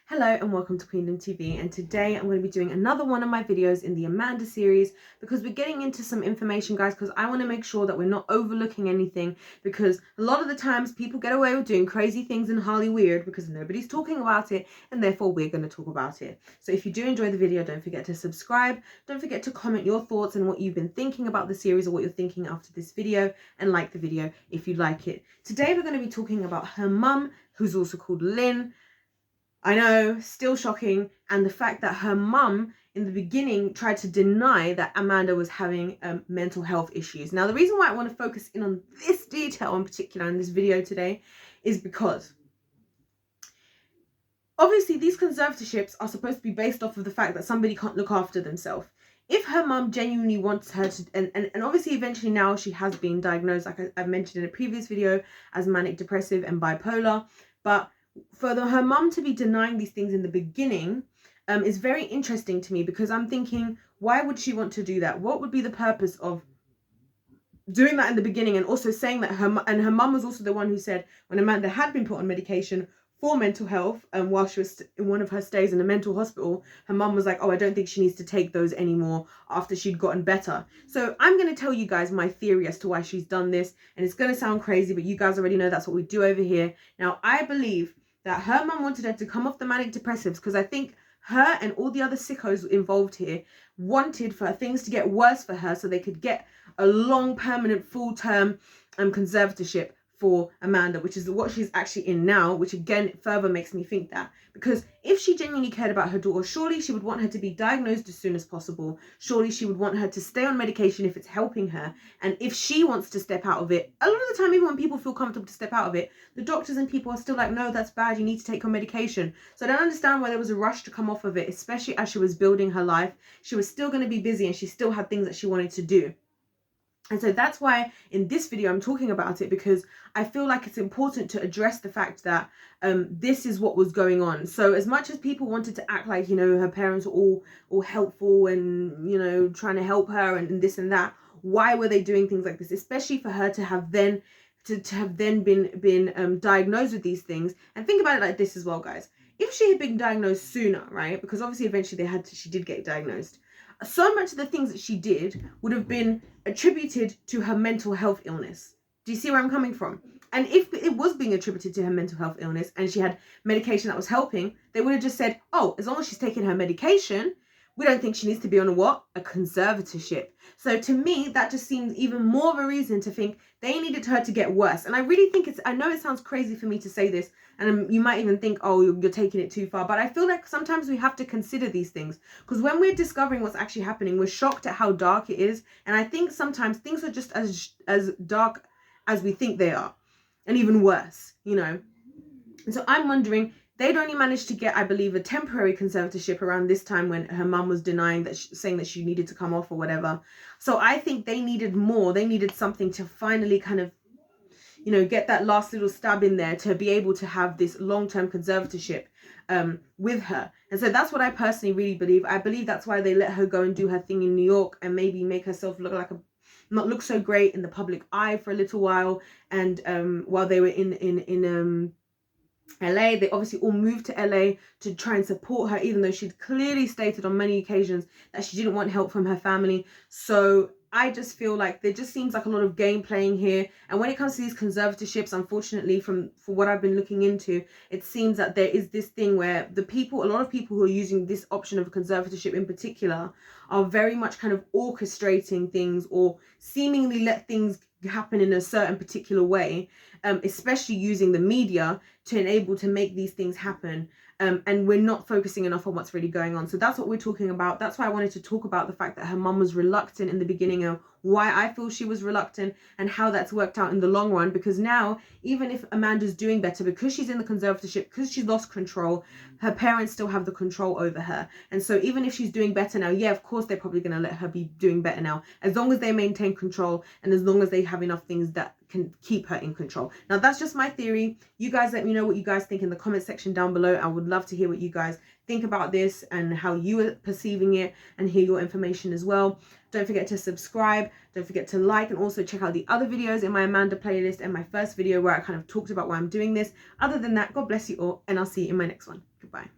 Hello and welcome to Queendom TV, and today I'm going to be doing another one of my videos in the Amanda series because we're getting into some information, guys, because I want to make sure that we're not overlooking anything, because a lot of the times people get away with doing crazy things in Hollywood because nobody's talking about it, and therefore we're going to talk about it. So if you do enjoy the video, don't forget to subscribe, don't forget to comment your thoughts and what you've been thinking about the series or what you're thinking after this video, and like the video if you like it. Today we're going to be talking about her mum, who's also called Lynn. I know, still shocking. And the fact that her mum in the beginning tried to deny that Amanda was having mental health issues. Now, the reason why I want to focus in on this detail in particular in this video today is because obviously these conservatorships are supposed to be based off of the fact that somebody can't look after themselves. If her mum genuinely wants her to, and obviously eventually now she has been diagnosed, like I've mentioned in a previous video, as manic depressive and bipolar, but for her mum to be denying these things in the beginning is very interesting to me, because I'm thinking, why would she want to do that? What would be the purpose of doing that in the beginning? And also saying that her mum was also the one who said when Amanda had been put on medication for mental health while she was in one of her stays in a mental hospital, her mum was like, oh, I don't think she needs to take those anymore after she'd gotten better. So I'm going to tell you guys my theory as to why she's done this, and it's going to sound crazy, but you guys already know that's what we do over here. Now, I believe that her mum wanted her to come off the manic depressives because I think her and all the other sickos involved here wanted for things to get worse for her so they could get a long, permanent, full-term conservatorship for Amanda, which is what she's actually in now, which again further makes me think that, because if she genuinely cared about her daughter, surely she would want her to be diagnosed as soon as possible. Surely she would want her to stay on medication if it's helping her, and if she wants to step out of it, a lot of the time, even when people feel comfortable to step out of it, the doctors and people are still like, no, that's bad, you need to take your medication. So I don't understand why there was a rush to come off of it, especially as she was building her life. She was still going to be busy and she still had things that she wanted to do. And so that's why in this video I'm talking about it, because I feel like it's important to address the fact that this is what was going on. So as much as people wanted to act like, you know, her parents were all helpful and, you know, trying to help her and this and that, why were they doing things like this? Especially for her to have then been diagnosed with these things. And think about it like this as well, guys. If she had been diagnosed sooner, right? Because obviously eventually she did get diagnosed. So much of the things that she did would have been attributed to her mental health illness. Do you see where I'm coming from? And if it was being attributed to her mental health illness and she had medication that was helping, they would have just said, oh, as long as she's taking her medication, we don't think she needs to be on a conservatorship. So to me, that just seems even more of a reason to think they needed her to get worse. And I really think I know it sounds crazy for me to say this, and you might even think, oh, you're taking it too far. But I feel like sometimes we have to consider these things, because when we're discovering what's actually happening, we're shocked at how dark it is. And I think sometimes things are just as dark as we think they are, and even worse, you know. And so I'm wondering, they'd only managed to get, I believe, a temporary conservatorship around this time when her mum was denying that, saying that she needed to come off or whatever. So I think they needed more. They needed something to finally kind of, you know, get that last little stab in there to be able to have this long-term conservatorship with her. And so that's what I personally really believe. I believe that's why they let her go and do her thing in New York and maybe make herself look like not look so great in the public eye for a little while. And while they were in LA, they obviously all moved to LA to try and support her, even though she'd clearly stated on many occasions that she didn't want help from her family. So I just feel like there just seems like a lot of game playing here. And when it comes to these conservatorships, unfortunately, for what I've been looking into, it seems that there is this thing where a lot of people who are using this option of conservatorship in particular are very much kind of orchestrating things, or seemingly let things happen in a certain particular way, especially using the media to enable to make these things happen. And we're not focusing enough on what's really going on. So that's what we're talking about. That's why I wanted to talk about the fact that her mum was reluctant in the beginning, and why I feel she was reluctant and how that's worked out in the long run. Because now, even if Amanda's doing better, because she's in the conservatorship, because she's lost control, her parents still have the control over her. And so even if she's doing better now, yeah, of course, they're probably going to let her be doing better now, as long as they maintain control and as long as they have enough things that can keep her in control. Now, that's just my theory. You guys let me know what you guys think in the comment section down below. I would love to hear what you guys think about this and how you are perceiving it, and hear your information as well. Don't forget to subscribe, don't forget to like, and also check out the other videos in my Amanda playlist and my first video where I kind of talked about why I'm doing this. Other than that, God bless you all, and I'll see you in my next one. Goodbye.